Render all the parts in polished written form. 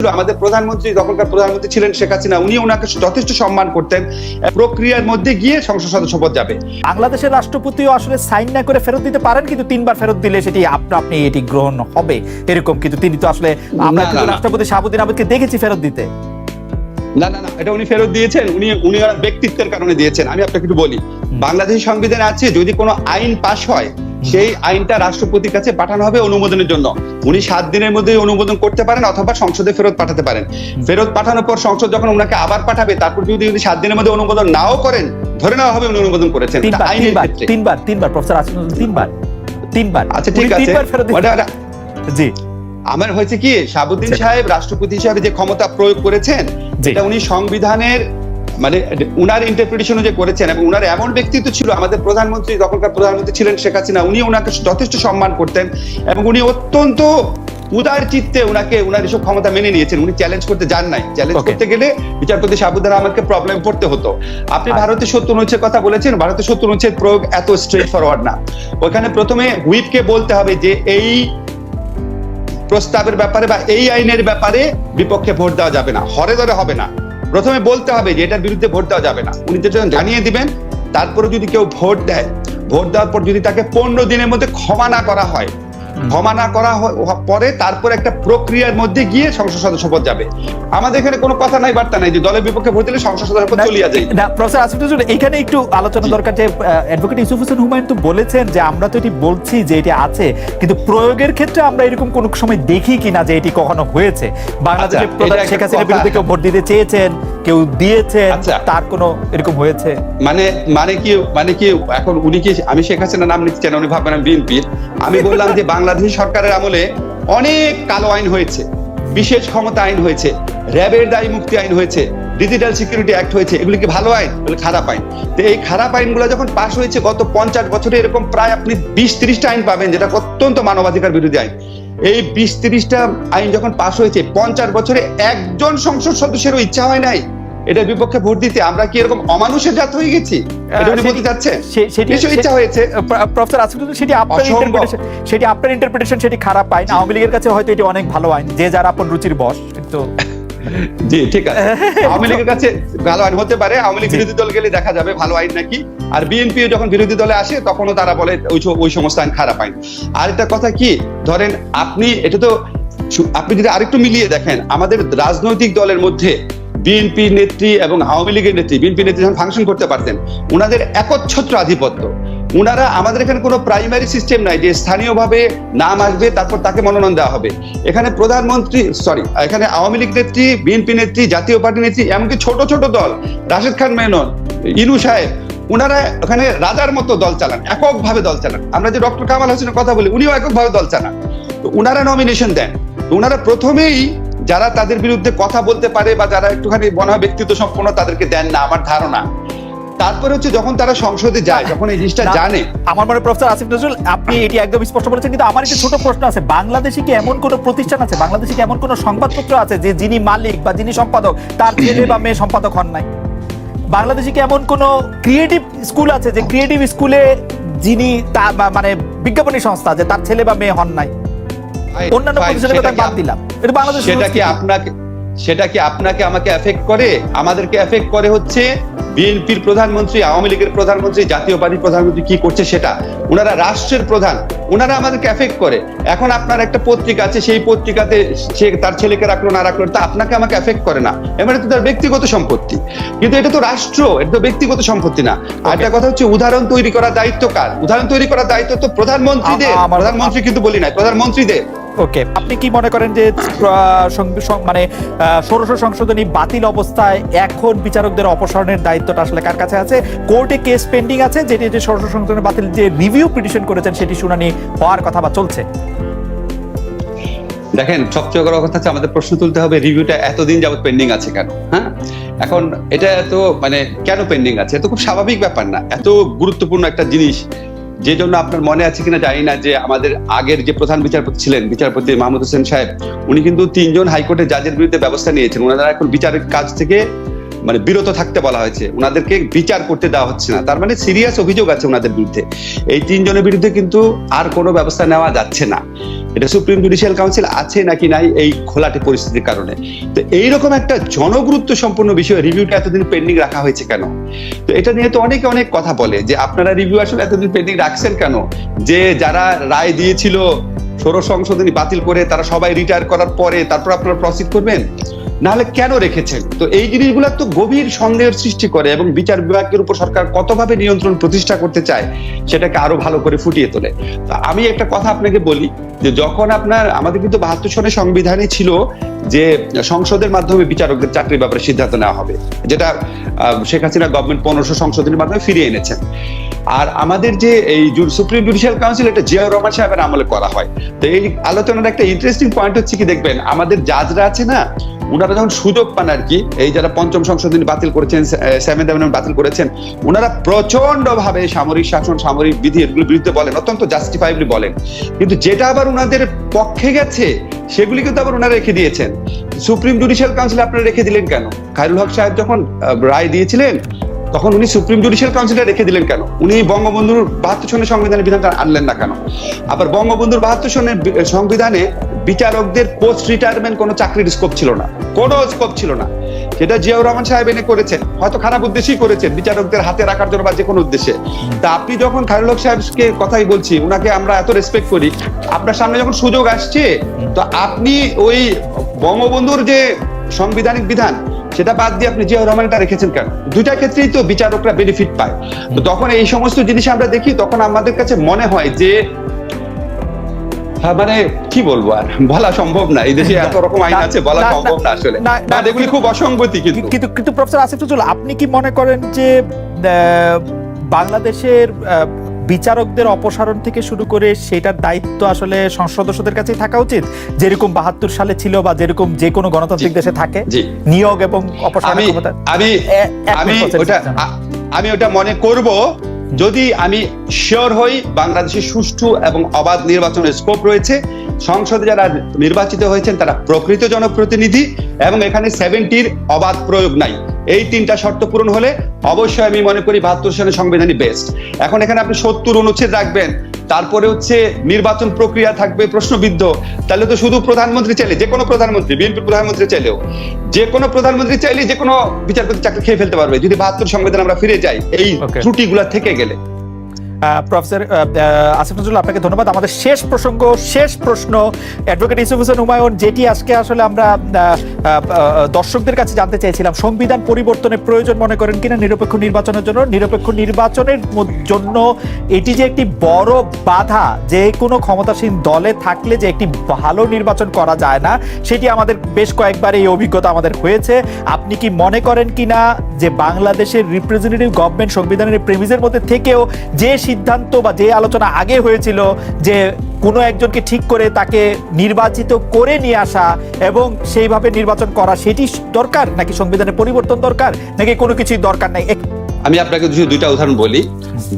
আমাদের প্রধানমন্ত্রী, তখনকার প্রধানমন্ত্রী ছিলেন শেখ হাসিনা, উনি ওনাকে যথেষ্ট সম্মান করতেন। প্রক্রিয়ার মধ্যে গিয়ে সংসদ সদস্য পদ যাবে। বাংলাদেশের রাষ্ট্রপতিও আসলে সাইন না করে ফেরত দিতে পারেন, কিন্তু 3 বার ফেরত দিলে সেটি আপনি এটি গ্রহণ হবে এরকম, কিন্তু তিনি তো আসলে আমরা কিন্তু রাষ্ট্রপতি শাহাবুদ্দিন আহমেদকে দেখেছি ফেরত দিতে। না, এটা উনি ফেরত দিয়েছেন, উনি ব্যক্তিত্বের কারণে দিয়েছেন। আমি আপনাকে একটু বলি, বাংলাদেশের সংবিধানে আছে যদি কোনো আইন পাশ হয় সেই আইনটা রাষ্ট্রপতির কাছে পাঠানো হবে অনুমোদনের জন্য। উনি 7 দিনের মধ্যে অনুমোদন করতে পারেন অথবা সংসদে ফেরত পাঠাতে পারেন। ফেরত পাঠানোর পর সংসদ যখন ওনাকে আবার পাঠাবে, তারপর যদি 7 দিনের মধ্যে অনুমোদন নাও করেন, ধরে নেওয়া হবে উনি অনুমোদন করেছেন। আইনের ক্ষেত্রে তিনবার প্রফেসর আসিফ নজরুল তিনবার। আচ্ছা ঠিক আছে, জি আমার হয়েছে কি, শাহাবুদ্দিন সাহেব রাষ্ট্রপতি হিসাবে যে ক্ষমতা প্রয়োগ করেছেন এটা উনি সংবিধানের মানে উনার ইন্টারপ্রিটেশন যে করেছেন, এবং উনার এমন ব্যক্তিত্ব ছিল, আমাদের প্রধানমন্ত্রী, তখনকার প্রধানমন্ত্রী ছিলেন শেখ হাসিনা, উনি ওনাকে যথেষ্ট সম্মান করতেন এবং উনি অত্যন্ত উদার চিত্তে উনার এসব ক্ষমতা মেনে নিয়েছেন। উনি চ্যালেঞ্জ করতে যান নাই। চ্যালেঞ্জ করতে গেলে বিচারপতি শাহাবুদ্দিন আহমেদকে প্রবলেম পড়তে হতো। আপনি ভারতের 70 অনুচ্ছেদ কথা বলেছেন, ভারতের 70 অনুচ্ছেদ প্রয়োগ এত স্ট্রেট ফরওয়ার্ড না। ওখানে প্রথমে হুইপকে বলতে হবে যে এই প্রস্তাবের ব্যাপারে বা এই আইনের ব্যাপারে বিপক্ষে ভোট দেওয়া যাবে না, হরে ধরে হবে না। প্রথমে বলতে হবে যে এটার বিরুদ্ধে ভোট দেওয়া যাবে না, উনি যেটা জানিয়ে দিবেন। তারপরে যদি কেউ ভোট দেয়, ভোট দেওয়ার পর যদি তাকে 15 দিনের মধ্যে ক্ষমা না করা হয়, ক্ষমা না করা পরে তারপর একটা প্রক্রিয়ার মধ্যে গিয়ে সংসদ সদস্য পদ যাবে। আমাদের এখানে কোনো কথা নাই, বার্তা নাই যে দলের বিপক্ষে ভোট দিলে সংসদ সদস্য পদ চলিয়া যায় না। প্রফেসর আসিফ নজরুল, এখানে একটু আলোচনা দরকার যে অ্যাডভোকেট ইউসুফ হোসেন হুমায়ুন তো বলেছেন যে আমরা তো এটি বলছি যে এটি আছে, কিন্তু প্রয়োগের ক্ষেত্রে আমরা এরকম কোন সময় দেখি কিনা যে এটি কখনো হয়েছে। বাংলাদেশের প্রধান শেখ হাসিনার বিরুদ্ধে কেউ ভোট দিতে চেয়েছেন, কেউ দিয়েছেন, তার কোনো এরকম হয়েছে? মানে কি এখন উনি কি, আমি শেখ হাসিনার নাম নিচ্ছি না, উনি ভাববেন আমি বিএনপির। আমি বললাম যে বাংলাদেশ সরকারের আমলে অনেক কালো আইন হয়েছে, বিশেষ ক্ষমতা আইন হয়েছে, র্যাবের দায়ী মুক্তি আইন হয়েছে, ডিজিটাল সিকিউরিটি অ্যাক্ট হয়েছে। এগুলি কি ভালো আইন? খারাপ আইন। তো এই খারাপ আইনগুলো যখন পাশ হয়েছে গত 50 বছরে, এরকম প্রায় আপনি 20-30টা আইন পাবেন যেটা অত্যন্ত মানবাধিকার বিরোধী আইন। এই 20-30টা আইন যখন পাশ হয়েছে 50 বছরে একজন সংসদ সদস্যেরও ইচ্ছা হয় নাই এটার বিপক্ষে ভোট দিতে। আমরা কি এরকম অমানুষের জাত হয়ে গেছি? এটা উনি বলতে চাচ্ছেন? নিশ্চয়ই ইচ্ছা হয়েছে। প্রফেসর আসিফ নজরুল, সেটি আপনার ইন্টারপ্রিটেশন, সেটি খারাপ আইন। আওয়ামী লীগের কাছে হয়তো এটি অনেক ভালো আইন, যে যার আপন রুচির বশ। কিন্তু জি ঠিক আছে, আওয়ামী লীগের কাছে ভালো আইন হতে পারে, আওয়ামী লীগ বিরোধী দল গেলে দেখা যাবে ভালো আইন নাকি। আর বিএনপি যখন বিরোধী দলে আসে তখনও তারা বলে ওই সমস্ত আইন খারাপ আইন। আর একটা কথা কি, ধরেন আপনি যদি আরেকটু মিলিয়ে দেখেন, আমাদের রাজনৈতিক দলের মধ্যে বিএনপি নেত্রী এবং আওয়ামী লীগের নেত্রী, বিএনপি নেত্রী যখন ফাংশন করতে পারতেন, ওনাদের একচ্ছত্র আধিপত্য। ওনারা, আমাদের এখানে কোনো প্রাইমারি সিস্টেম নাই যে স্থানীয়ভাবে নাম আসবে তারপর তাকে মনোনয়ন দেওয়া হবে। এখানে এখানে আওয়ামী লীগ নেত্রী, বিএনপি নেত্রী, জাতীয় পার্টি নেত্রী, এমনকি ছোট ছোট দল, রাশেদ খান মেনন, ইনু সাহেব, ওনারা ওখানে রাজার মতো দল চালান, এককভাবে দল চালান। আমরা যে ডক্টর কামাল হোসেনের কথা বলি, উনিও এককভাবে দল চালান। তো ওনারা নমিনেশন দেন। তো ওনারা প্রথমেই যারা তাদের বিরুদ্ধে কথা বলতে পারে বা যারা একটুখানি মনে হয় ব্যক্তিত্ব সম্পন্ন, তাদেরকে দেন না আমার ধারণা। তারপরে হচ্ছে যখন তারা সংসদে যায়, যখন এই জিনিসটা জানে। আমার মনে প্রফেসর আসিফ নজরুল, আপনি এটি একদম স্পষ্ট বলেছেন, কিন্তু আমার একটা ছোট প্রশ্ন আছে। বাংলাদেশে কি এমন কোন প্রতিষ্ঠান আছে, বাংলাদেশে কি এমন কোন সংবাদপত্র আছে যে যিনি মালিক বা যিনি সম্পাদক তার ছেলে বা মেয়ে সম্পাদক হন নাই? বাংলাদেশে কি এমন কোন ক্রিয়েটিভ স্কুল আছে যে ক্রিয়েটিভ স্কুলে যিনি মানে বিজ্ঞাপনী সংস্থা যে তার ছেলে বা মেয়ে হন নাই? অন্যান্য প্রতিষ্ঠানের কথা বাদ দিলাম, এটা বাংলাদেশ। সেটা কি আপনাকে আমাকে এফেক্ট করে? আমাদেরকে এফেক্ট করে হচ্ছে বিএনপির প্রধানমন্ত্রী, আওয়ামী লীগের প্রধানমন্ত্রী, জাতীয় পার্টির প্রধানমন্ত্রী কি করছে সেটা। ওনারা রাষ্ট্রের প্রধান, ওনারা আমাদেরকে এফেক্ট করে। এখন আপনার একটা পত্রিকা আছে, সেই পত্রিকাতে সে তার ছেলেকে রাখলো না রাখলো, তা আপনাকে আমাকে এফেক্ট করে না। এবারে তো তার ব্যক্তিগত সম্পত্তি, কিন্তু এটা তো রাষ্ট্র, এটা তো ব্যক্তিগত সম্পত্তি না। আর একটা কথা হচ্ছে, উদাহরণ তৈরি করার দায়িত্ব কার? উদাহরণ তৈরি করার দায়িত্ব তো প্রধানমন্ত্রীদের। প্রধানমন্ত্রী কিন্তু বলি নাই, প্রধানমন্ত্রীদের। ওকে, আপনি কি মনে করেন যে মানে ষোড়শ সংশোধনী বাতিল অবস্থায় এখন বিচারকদের অপসারণের দায়িত্বটা আসলে কার কাছে আছে? কোর্টে কেস পেন্ডিং আছে, যেটি যে ষোড়শ সংশোধনী বাতিল যে রিভিউ পিটিশন করেছেন সেটি শুনানি হওয়ার কথা বা চলছে। দেখেন, সবচেয়ে বড় কথা হচ্ছে আমাদের প্রশ্ন তুলতে হবে রিভিউটা এতদিন যাবত পেন্ডিং আছে কেন? হ্যাঁ, এখন এটা এত কেন পেন্ডিং আছে? এত খুব স্বাভাবিক ব্যাপার না, এত গুরুত্বপূর্ণ একটা জিনিস। যে জন্য আপনার মনে আছে কিনা জানি না যে আমাদের আগের যে প্রধান বিচারপতি ছিলেন, বিচারপতি মাহমুদ হোসেন সাহেব, উনি কিন্তু 3 জন হাইকোর্টের জাজের বিরুদ্ধে ব্যবস্থা নিয়েছেন। ওনারা এখন বিচারের কাজ থেকে মানে বিরত থাকতে বলা হয়েছে, ওনাদেরকে বিচার করতে দেওয়া হচ্ছে না। তার মানে সিরিয়াস অভিযোগ আছে ওনাদের বিরুদ্ধে। এই 3 জনের বিরুদ্ধে কিন্তু আর কোনো ব্যবস্থা নেওয়া যাচ্ছে না। এটা সুপ্রিম জুডিশিয়াল কাউন্সিল আছে নাকি নাই এই ঘোলাটে পরিস্থিতির কারণে। তো এইরকম একটা জনগুরুত্ব সম্পন্ন বিষয় রিভিউটা এতদিন পেন্ডিং রাখা হয়েছে কেন? তো এটা নিয়ে তো অনেকে অনেক কথা বলে যে আপনারা রিভিউ আসলে এতদিন পেন্ডিং রাখছেন কেন? যে যারা রায় দিয়েছিল ষোড়শ সংশোধনী বাতিল করে তারা সবাই রিটায়ার করার পরে তারপর আপনারা প্রসিড করবেন, নাহলে কেন রেখেছেন? তো এই জিনিসগুলো তো গভীর সন্দেহের সৃষ্টি করে এবং বিচার বিভাগের উপর সরকার কতভাবে নিয়ন্ত্রণ প্রতিষ্ঠা করতে চায় সেটাকে আরো ভালো করে ফুটিয়ে তোলে। তো আমি একটা কথা আপনাকে বলি যে যখন আমাদের কিন্তু 72 সনের সংবিধানে ছিল যে সংসদের মাধ্যমে বিচারকদের চাকরির ব্যাপারে সিদ্ধান্ত নেওয়া হবে, যেটা শেখ হাসিনা গভর্নমেন্ট 1500 সংশোধনীর মাধ্যমে ফিরিয়ে এনেছেন। আর আমাদের যে এই সুপ্রিম জুডিশিয়াল কাউন্সিল, এটা জিয়াউর রহমান সাহেবের আমলে করা হয়। তো এই আলোচনার একটা ইন্টারেস্টিং পয়েন্ট হচ্ছে কি, দেখবেন আমাদের জাজরা আছে না, ওনারা যখন সুযোগ পান আর কি, এই যারা 5ম সংশোধনী বাতিল করেছেন, 7th অ্যামেন্ডমেন্ট বাতিল করেছেন, ওনারা প্রচন্ড ভাবে সামরিক শাসন, সামরিক বিধি এগুলোর বিরুদ্ধে বলেন, অত্যন্ত জাস্টিফাইবলি বলেন। কিন্তু যেটা আবার ওনাদের পক্ষে গেছে সেগুলি কিন্তু আবার ওনারা রেখে দিয়েছেন। সুপ্রিম জুডিশিয়াল কাউন্সিল আপনারা রেখে দিলেন কেন? খায়রুল হক সাহেব যখন রায় দিয়েছিলেন তখন উনি সুপ্রিম জুডিশিয়াল কাউন্সিলটা রেখে দিলেন কেন? উনি বঙ্গবন্ধুর 72 সনের সংবিধানের বিধানটা আনলেন না কেন? আবার বঙ্গবন্ধুর 72 সনের সংবিধানে বিচারকদের পোস্ট রিটায়ারমেন্ট কোনো চাকরির স্কোপ ছিল না, কোনো স্কোপ ছিল না। সেটা জিয়াউর রহমান সাহেব এনে করেছেন, হয়তো খারাপ উদ্দেশ্যেই করেছেন, বিচারকদের হাতে রাখার জন্য বা যে কোনো উদ্দেশ্যে। তা আপনি যখন খায়রুল হক সাহেবকে কথাই বলছি, উনাকে আমরা এত রেসপেক্ট করি, আপনার সামনে যখন সুযোগ আসছে তো আপনি ওই বঙ্গবন্ধুর যে সাংবিধানিক বিধান সেটা বাদ দিয়ে আপনি জিয়াউর রহমানটা রেখেছেন কেন? দুইটা ক্ষেত্রেই তো বিচারকরা বেনিফিট পায়। তো তখন এই সমস্ত জিনিস আমরা দেখি, তখন আমাদের কাছে মনে হয় যে মানে কি বলবো, আর বলা সম্ভব না। এই দেশে এত রকম আইন আছে, বলা সম্ভব না আসলে, এগুলি খুব অসঙ্গতি। কিন্তু প্রফেসর আসিফ নজরুল, আপনি কি মনে করেন যে বাংলাদেশের বিচারকদের অপসারণ থেকে শুরু করে সেটার দায়িত্ব আসলে সংসদ সদস্যদের কাছেই থাকা উচিত, যেরকম 72 সালে ছিল বা যেরকম যে কোনো গণতান্ত্রিক দেশে থাকে নিয়োগ এবং অপসারণের ক্ষমতা? আমি ওটা মনে করব যদি আমি শিওর হই বাংলাদেশে সুষ্ঠু এবং অবাধ নির্বাচনের স্কোপ রয়েছে, সংসদে যারা নির্বাচিত হয়েছেন তারা প্রকৃত জনপ্রতিনিধি এবং এখানে 70-র অবাধ প্রয়োগ নাই। এই 3টা শর্ত পূরণ হলে অবশ্যই আমি মনে করি 72 সনের সংবিধানই বেস্ট। এখন এখানে আপনি 70 অনুচ্ছেদ রাখবেন, তারপরে হচ্ছে নির্বাচন প্রক্রিয়া থাকবে প্রশ্নবিদ্ধ, তাহলে তো শুধু প্রধানমন্ত্রী চাইলে, যে কোনো প্রধানমন্ত্রী, বিএনপির প্রধানমন্ত্রী চাইলেও, যে কোনো প্রধানমন্ত্রী চাইলে যে কোনো বিচারপতি চাকরি খেয়ে ফেলতে পারবে যদি 72 সংবিধান আমরা ফিরে যাই এই ত্রুটিগুলা থেকে গেলে। প্রফেসর আসিফ নজরুল, আপনাকে ধন্যবাদ। আমাদের শেষ প্রশ্ন অ্যাডভোকেট ইউসুফ হোসেন হুমায়ুন, যেটি আজকে আসলে আমরা দর্শকদের কাছে জানতে চাইছিলাম, সংবিধান পরিবর্তনের প্রয়োজন মনে করেন কিনা নিরপেক্ষ নির্বাচনের জন্য? নিরপেক্ষ নির্বাচনের জন্য এটি যে একটি বড় বাধা, যে কোনো ক্ষমতাসীন দলে থাকলে যে একটি ভালো নির্বাচন করা যায় না, সেটি আমাদের বেশ কয়েকবার এই অভিজ্ঞতা আমাদের হয়েছে। আপনি কি মনে করেন কিনা যে বাংলাদেশের রিপ্রেজেন্টেটিভ গভর্নমেন্ট সংবিধানের প্রেমিসের মধ্যে থেকেও যে সিদ্ধান্ত বা যে আলোচনা আগে হয়েছিল যে কোনো একজনকে ঠিক করে তাকে নির্বাচিত করে নিয়ে আসা এবং সেইভাবে নির্বাচন করা, সেটি দরকার, নাকি সংবিধানের পরিবর্তন দরকার, নাকি কোনো কিছুই দরকার নাই? আমি আপনাকে দুইটা উদাহরণ বলি।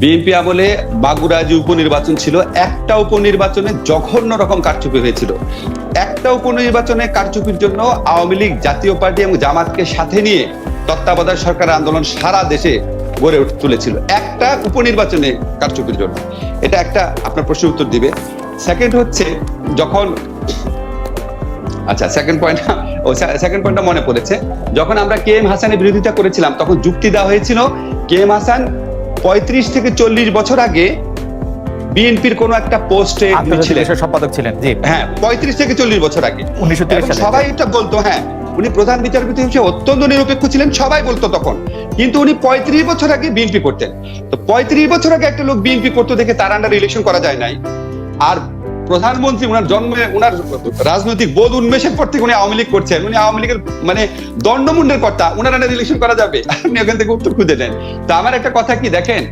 বিএনপি আমলে মাগুরা যে উপনির্বাচন ছিল, একটা উপনির্বাচনে জঘন্য রকম কারচুপি হয়েছিল। একটা উপনির্বাচনে কারচুপির জন্য আওয়ামী লীগ, জাতীয় পার্টি এবং জামাতকে সাথে নিয়ে তত্ত্বাবধায়ক সরকারের আন্দোলন সারা দেশে গড়ে তুলেছিল একটা উপনির্বাচনে কারচুপির জন্য। এটা একটা আপনার প্রশ্নের উত্তর দিবে। সেকেন্ড হচ্ছে যখন সেকেন্ড পয়েন্টটা মনে পড়েছে, যখন আমরা কে এম হাসানের বিরোধিতা করেছিলাম তখন যুক্তি দেওয়া হয়েছিল কে এম হাসান 35 থেকে 40 বছর আগে বিএনপির কোন একটা পোস্টে সম্পাদক ছিলেন। হ্যাঁ, 35 থেকে 40 বছর আগে 1930 সালে সবাই এটা বলতো। হ্যাঁ, উনি প্রধান বিচারপতি হিসেবে অত্যন্ত নিরপেক্ষ ছিলেন, সবাই বলতো তখন। কিন্তু উনি 35 বছর আগে বিএনপি করতেন। তো 35 বছর আগে একটা লোক বিএনপি করতে দেখে তার আন্ডার ইলেকশন করা যায় নাই। আর প্রধানমন্ত্রী উনার জন্মে, উনার রাজনৈতিক বোধ উন্মেষের পর থেকে উনি আওয়ামী লীগ করছেন, উনি আওয়ামী লীগের মানে দণ্ডমুণ্ডের কর্তা, উনার আন্ডার ইলেকশন করা যাবে? আপনি ওখান থেকে উত্তর খুঁজে নেন। তো আমার একটা কথা কি, দেখেন,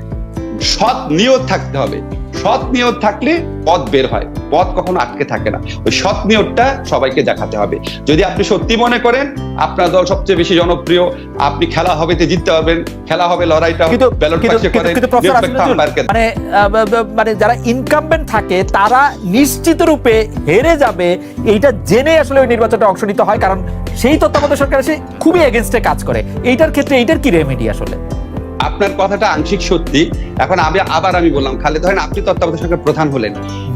সৎ নিয়ত থাকতে হবে, সৎ নিয়ত থাকলে পথ বের হয়, পথ কখনো আটকে থাকে না। ওই সৎ নিয়তটা সবাইকে দেখাতে হবে। যদি আপনি সত্যি মনে করেন আপনার দল সবচেয়ে বেশি জনপ্রিয়, আপনি খেলা হবেতে জিততে পারবেন, খেলা হবে লড়াইটা ব্যালট বাক্সে করেন, মানে যারা ইনকামবেন্ট থাকে তারা নিশ্চিত রূপে হেরে যাবে এইটা জেনে আসলে ওই নির্বাচনে অংশ নিতে হয়, কারণ সেই তত্ত্বাবধায়ক সরকার এসে খুবই এগেইনস্টে কাজ করে। এইটার ক্ষেত্রে এইটার কি রেমেডি আসলে? আপনার কথাটা আংশিক সত্যি। এখন আমি বললাম, খালি ধরেন আপনি তত্ত্বাবধায়ক সরকার প্রধান হলেন,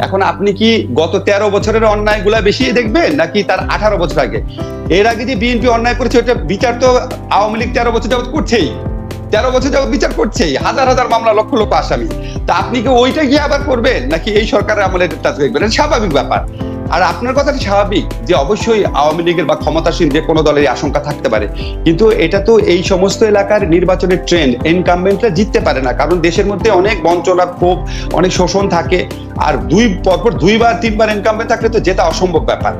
এখন আপনি কি গত 13 বছরের অন্যায়গুলা বেশি দেখবেন নাকি তার 18 বছর আগে? এর আগে যে বিএনপি অন্যায় করেছে ওটা বিচার তো আওয়ামী লীগ 13 বছর যাবত করছেই, 13 বছর যাবত বিচার করছেই, হাজার হাজার মামলা, লক্ষ লক্ষ আসামি। তা আপনি কি ওইটা গিয়ে আবার করবেন নাকি এই সরকারের আমলে দেখবেন? এটা স্বাভাবিক ব্যাপার। আর আপনার কথাটা স্বাভাবিক যে অবশ্যই আওয়ামী লীগের বা ক্ষমতাসীন যে কোনো দলের আশঙ্কা থাকতে পারে, কিন্তু এটা তো এই সমস্ত এলাকার নির্বাচনের ট্রেন্ড। ইনকামবেন্টরা জিততে পারে না, কারণ দেশের মধ্যে অনেক বঞ্চনা, ক্ষোভ, অনেক শোষণ থাকে। আর পরপর 2-3বার ইনকামবেন্ট থাকলে তো জেতা অসম্ভব ব্যাপার।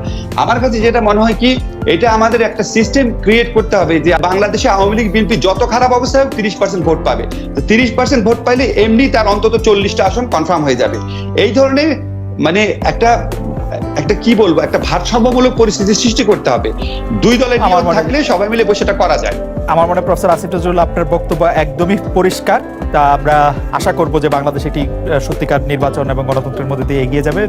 আমার কাছে যেটা মনে হয় কি, এটা আমাদের একটা সিস্টেম ক্রিয়েট করতে হবে যে বাংলাদেশে আওয়ামী লীগ বিএনপি যত খারাপ অবস্থা হোক 30% ভোট পাবে। তো 30% ভোট পাইলে এমনি তার অন্তত 40টা আসন কনফার্ম হয়ে যাবে। এই ধরনের মানে একটা কি বলবো, একটা ভারসাম্যমূলক পরিস্থিতি সৃষ্টি করতে হবে। দুই দলের নিয়ম থাকলে সবাই মিলে বসে এটা করা যায়। আমার মনে হয় প্রফেসর আসিফ নজরুল, আপনার বক্তব্য একদমই পরিষ্কার। তা আমরা আশা করব যে বাংলাদেশ একটি সত্যিকার নির্বাচন এবং গণতন্ত্রের মধ্যে দিয়ে এগিয়ে যাবে।